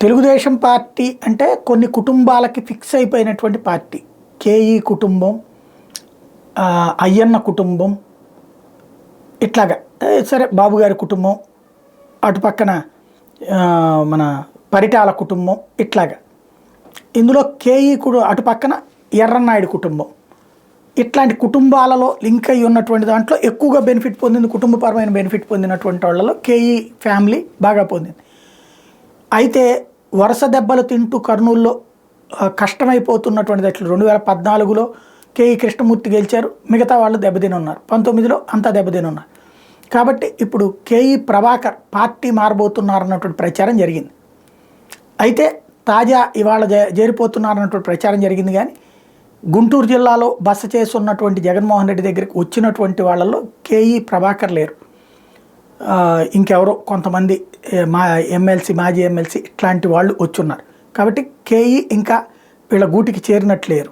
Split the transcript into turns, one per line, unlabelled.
Telugu Desam party అంటే కొన్ని కుటుంబాలకి ఫిక్స్ అయిపోయినటువంటి పార్టీ. కేఈ కుటుంబం, అయ్యన్న కుటుంబం, ఇట్లాగా సరే బాబు గారి కుటుంబం, అటు పక్కన మన పరిటాల కుటుంబం, ఇట్లాగా. ఇందులో కేఈ అటు పక్కన ఎర్రన్నాయుడు కుటుంబం, ఇట్లాంటి కుటుంబాలలో లింక్ అయ్యి ఉన్నటువంటి దాంట్లో ఎక్కువగా బెనిఫిట్ పొందింది, కుటుంబపరమైన బెనిఫిట్ పొందినటువంటి వాళ్ళలో కేఈ ఫ్యామిలీ బాగా పొందింది. అయితే వరుస దెబ్బలు తింటూ కర్నూలులో కష్టమైపోతున్నటువంటి 2014లో కేఈ కృష్ణమూర్తి గెలిచారు, మిగతా వాళ్ళు దెబ్బతిని ఉన్నారు. 19లో అంతా దెబ్బతిని ఉన్నారు. కాబట్టి ఇప్పుడు కేఈ ప్రభాకర్ పార్టీ మారబోతున్నారన్నటువంటి ప్రచారం జరిగింది. అయితే తాజా ఇవాళ చేరిపోతున్నారన్నటువంటి ప్రచారం జరిగింది. కానీ గుంటూరు జిల్లాలో బస చేస్తున్నటువంటి జగన్మోహన్ రెడ్డి దగ్గరికి వచ్చినటువంటి వాళ్ళల్లో కేఈ ప్రభాకర్ లేరు. ఇంకెవరో కొంతమంది మాజీ ఎమ్మెల్సీ ఇట్లాంటి వాళ్ళు వచ్చున్నారు. కాబట్టి కేఈ ఇంకా వీళ్ళ గూటికి చేరినట్లేరు.